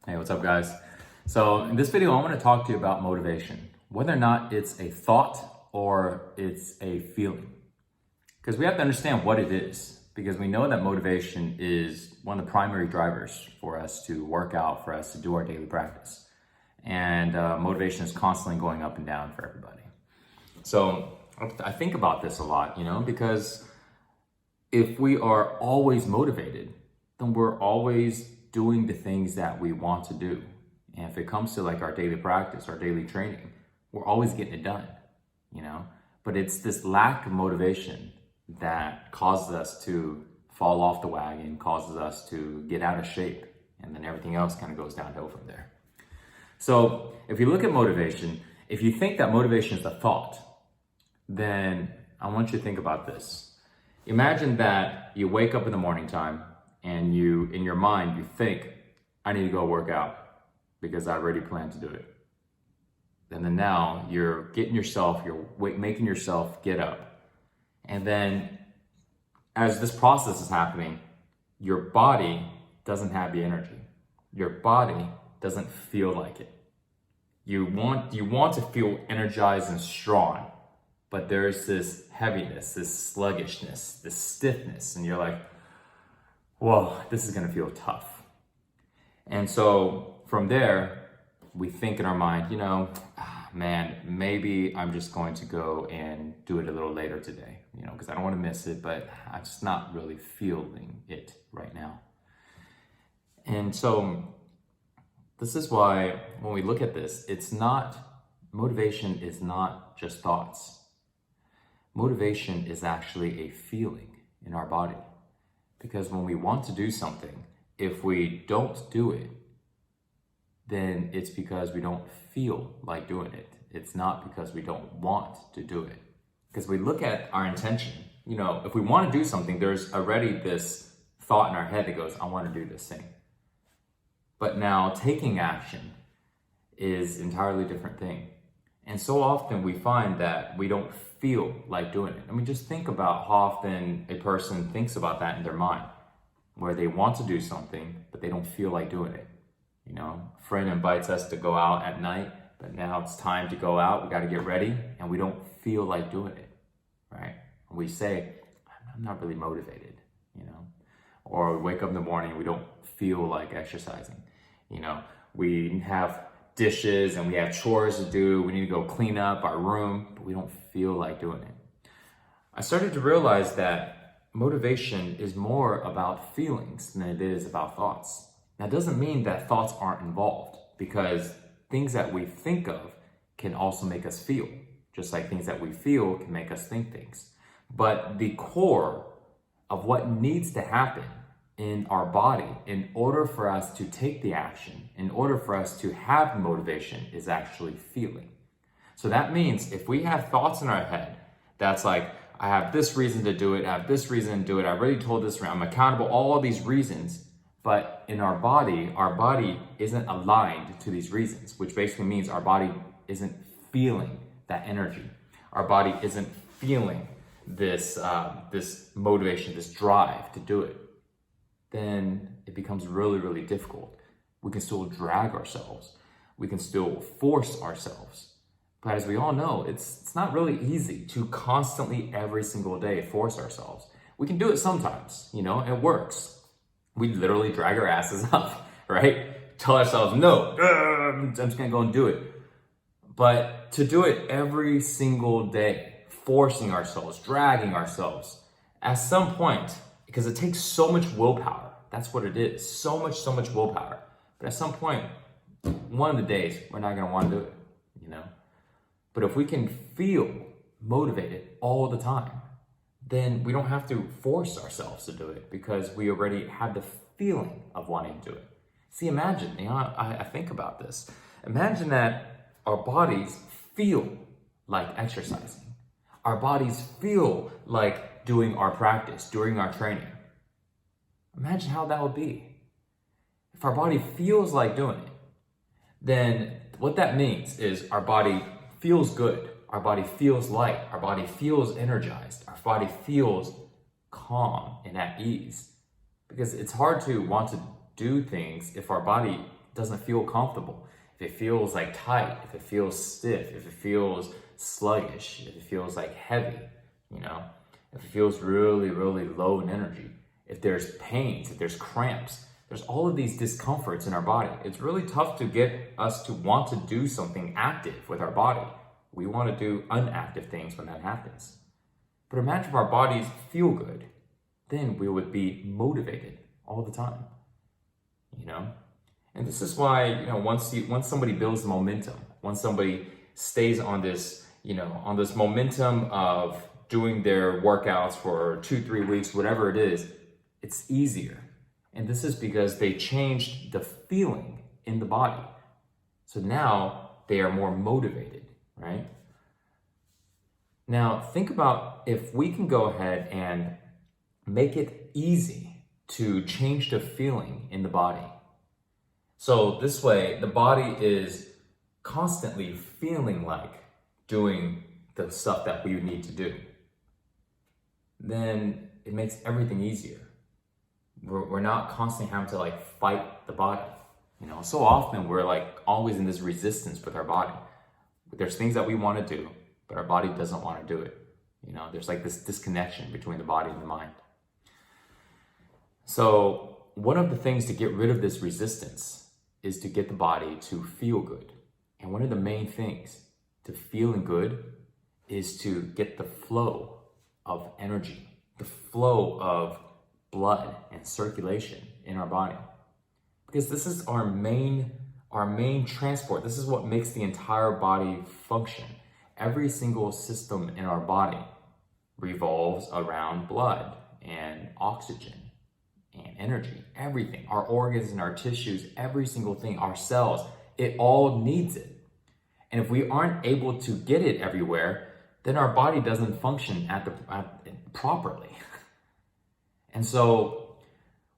Hey, what's up, guys? So in this video, I want to talk to you about motivation, whether or not it's a thought or it's a feeling. Because we have to understand what it is, because we know that motivation is one of the primary drivers for us to work out, for us to do our daily practice. And motivation is constantly going up and down for everybody. So I think about this a lot, because if we are always motivated, then we're always doing the things that we want to do. And if it comes to like our daily practice, our daily training, we're always getting it done, But it's this lack of motivation that causes us to fall off the wagon, causes us to get out of shape, and then everything else kind of goes downhill from there. So if you look at motivation, if you think that motivation is a thought, then I want you to think about this. Imagine that you wake up in the morning time and in your mind, you think, I need to go work out because I already planned to do it. And then now you're making yourself get up. And then as this process is happening, your body doesn't have the energy. Your body doesn't feel like it. You want to feel energized and strong, but there's this heaviness, this sluggishness, this stiffness, and you're like, whoa, this is gonna feel tough. And so from there, we think in our mind, man, maybe I'm just going to go and do it a little later today, because I don't want to miss it, but I'm just not really feeling it right now. And so this is why when we look at this, motivation is not just thoughts. Motivation is actually a feeling in our body. Because when we want to do something, if we don't do it, then it's because we don't feel like doing it. It's not because we don't want to do it. Because we look at our intention, if we want to do something, there's already this thought in our head that goes, I want to do this thing. But now taking action is an entirely different thing. And so often we find that we don't feel like doing it. I mean, just think about how often a person thinks about that in their mind, where they want to do something, but they don't feel like doing it. A friend invites us to go out at night, but now it's time to go out. We got to get ready, and we don't feel like doing it, right? We say, I'm not really motivated, Or we wake up in the morning and we don't feel like exercising. We have dishes and we have chores to do. We need to go clean up our room, but we don't feel like doing it. I started to realize that motivation is more about feelings than it is about thoughts. That doesn't mean that thoughts aren't involved, because things that we think of can also make us feel, just like things that we feel can make us think things. But the core of what needs to happen in our body in order for us to take the action, in order for us to have motivation, is actually feeling. So that means if we have thoughts in our head that's like, I have this reason to do it, I have this reason to do it, I already told this, I'm accountable, all these reasons, but in our body isn't aligned to these reasons, which basically means our body isn't feeling that energy. Our body isn't feeling this motivation, this drive to do it. Then it becomes really, really difficult. We can still drag ourselves. We can still force ourselves. But as we all know, it's not really easy to constantly, every single day, force ourselves. We can do it sometimes, it works. We literally drag our asses up, right? Tell ourselves, no, I'm just gonna go and do it. But to do it every single day, forcing ourselves, dragging ourselves, at some point, because it takes so much willpower. That's what it is. So much willpower. But at some point, one of the days, we're not going to want to do it, But if we can feel motivated all the time, then we don't have to force ourselves to do it, because we already have the feeling of wanting to do it. See, imagine, I think about this. Imagine that our bodies feel like exercising. Our bodies feel like doing our practice, doing our training. Imagine how that would be. If our body feels like doing it, then what that means is our body feels good. Our body feels light. Our body feels energized. Our body feels calm and at ease. Because it's hard to want to do things if our body doesn't feel comfortable, if it feels like tight, if it feels stiff, if it feels sluggish, if it feels like heavy, you know, if it feels really, really low in energy, if there's pains, if there's cramps, there's all of these discomforts in our body. It's really tough to get us to want to do something active with our body. We want to do inactive things when that happens. But imagine if our bodies feel good, then we would be motivated all the time, you know? And this is why, you know, once somebody builds momentum, once somebody stays on this, you know, on this momentum of doing their workouts for 2-3 weeks, whatever it is, it's easier. And this is because they changed the feeling in the body. So now they are more motivated, right? Now think about if we can go ahead and make it easy to change the feeling in the body. So this way, the body is constantly feeling like doing the stuff that we need to do. Then it makes everything easier. We're not constantly having to like fight the body. You know, so often we're like always in this resistance with our body. There's things that we want to do, but our body doesn't want to do it. You know, there's like this disconnection between the body and the mind. So one of the things to get rid of this resistance is to get the body to feel good. And one of the main things to feeling good is to get the flow of energy, the flow of blood and circulation in our body. Because this is our main transport. This is what makes the entire body function. Every single system in our body revolves around blood and oxygen and energy, everything, our organs and our tissues, every single thing, our cells, it all needs it. And if we aren't able to get it everywhere, then our body doesn't function properly. And so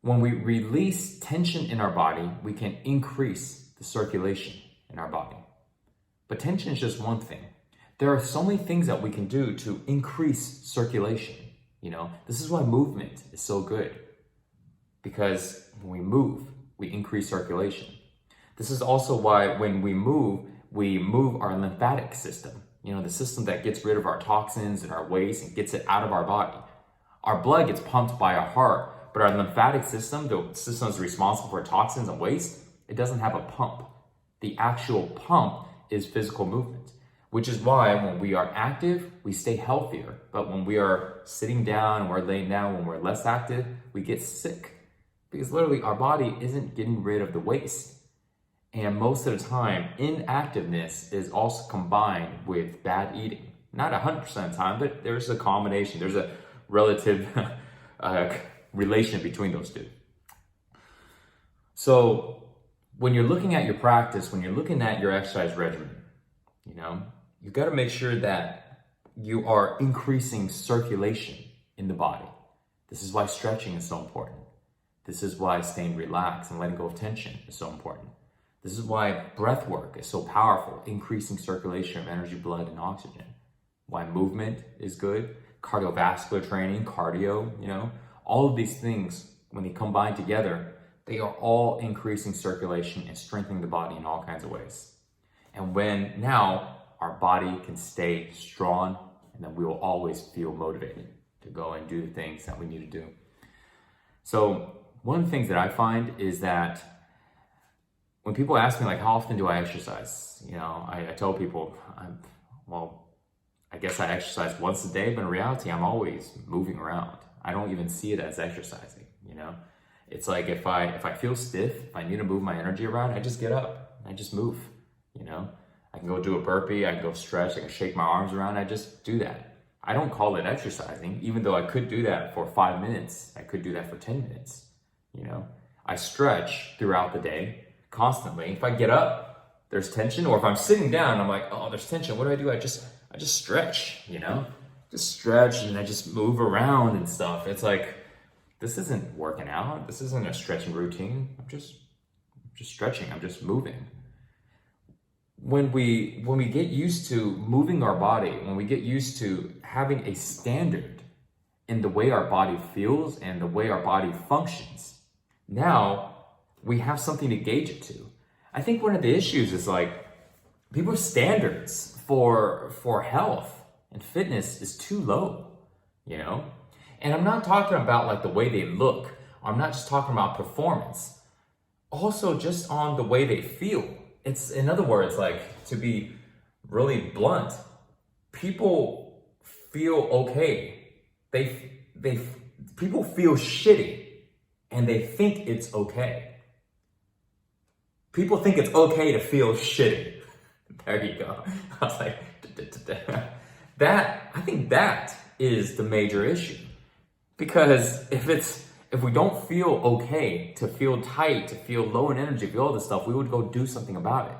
when we release tension in our body, we can increase the circulation in our body. But tension is just one thing. There are so many things that we can do to increase circulation. You know, this is why movement is so good. Because when we move, we increase circulation. This is also why when we move our lymphatic system. You know, the system that gets rid of our toxins and our waste and gets it out of our body. Our blood gets pumped by our heart, but our lymphatic system, the system is responsible for toxins and waste, it doesn't have a pump. The actual pump is physical movement, which is why when we are active, we stay healthier. But when we are sitting down and we're laying down, when we're less active, we get sick. Because literally our body isn't getting rid of the waste. And most of the time, inactiveness is also combined with bad eating. Not 100% of the time, but there's a combination. There's a relative relation between those two. So when you're looking at your practice, when you're looking at your exercise regimen, you know, you got to make sure that you are increasing circulation in the body. This is why stretching is so important. This is why staying relaxed and letting go of tension is so important. This is why breath work is so powerful, increasing circulation of energy, blood, and oxygen. Why movement is good, cardiovascular training, cardio, you know, all of these things, when they combine together, they are all increasing circulation and strengthening the body in all kinds of ways. And when now our body can stay strong, and then we will always feel motivated to go and do the things that we need to do. So one of the things that I find is that when people ask me, like, how often do I exercise? You know, I tell people, I guess I exercise once a day, but in reality, I'm always moving around. I don't even see it as exercising, you know? It's like if I feel stiff, if I need to move my energy around, I just get up, I just move, you know? I can go do a burpee, I can go stretch, I can shake my arms around, I just do that. I don't call it exercising, even though I could do that for 5 minutes. I could do that for 10 minutes, you know? I stretch throughout the day, constantly. If I get up, there's tension, or if I'm sitting down, I'm like, oh, there's tension. What do? I just stretch, you know? Just stretch and I just move around and stuff. It's like, this isn't working out. This isn't a stretching routine. I'm just stretching. I'm just moving. When we get used to moving our body, when we get used to having a standard in the way our body feels and the way our body functions, now we have something to gauge it to. I think one of the issues is like people's standards for health and fitness is too low, you know? And I'm not talking about like the way they look. I'm not just talking about performance. Also just on the way they feel. It's, in other words, like, to be really blunt, people feel okay. People feel shitty and they think it's okay. People think it's okay to feel shitty. There you go. I was like, I think that is the major issue. Because if we don't feel okay, to feel tight, to feel low in energy, feel all this stuff, we would go do something about it.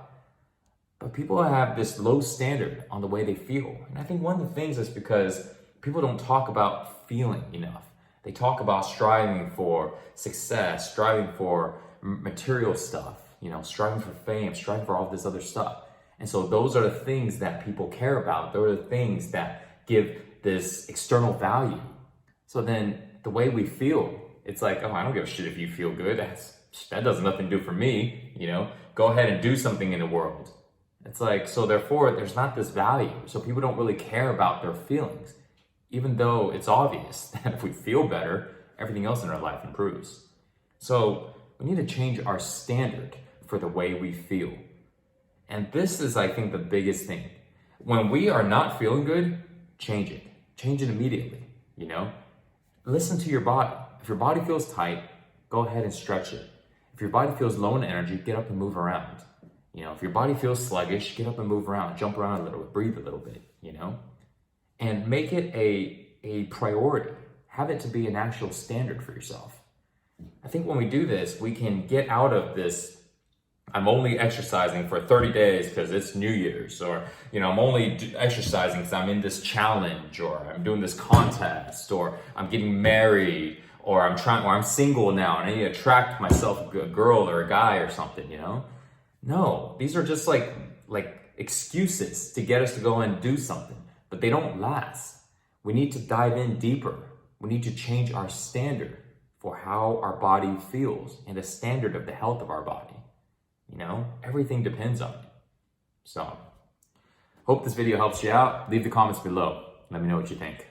But people have this low standard on the way they feel. And I think one of the things is because people don't talk about feeling enough. They talk about striving for success, striving for material stuff, you know, striving for fame, striving for all this other stuff. And so those are the things that people care about. Those are the things that give this external value. So then the way we feel, it's like, oh, I don't give a shit if you feel good. That does nothing to do for me, you know? Go ahead and do something in the world. It's like, so therefore, there's not this value. So people don't really care about their feelings, even though it's obvious that if we feel better, everything else in our life improves. So we need to change our standard for the way we feel. And this is, I think, the biggest thing. When we are not feeling good, change it. Change it immediately, you know? Listen to your body. If your body feels tight, go ahead and stretch it. If your body feels low in energy, get up and move around. You know, if your body feels sluggish, get up and move around, jump around a little bit, breathe a little bit, you know? And make it a priority. Have it to be an actual standard for yourself. I think when we do this, we can get out of this, I'm only exercising for 30 days because it's New Year's, or, you know, I'm only exercising because I'm in this challenge, or I'm doing this contest, or I'm getting married, or I'm single now and I need to attract myself a girl or a guy or something, you know? No, these are just like excuses to get us to go and do something, but they don't last. We need to dive in deeper. We need to change our standard for how our body feels and the standard of the health of our body. You know, everything depends on it. So, hope this video helps you out. Leave the comments below. Let me know what you think.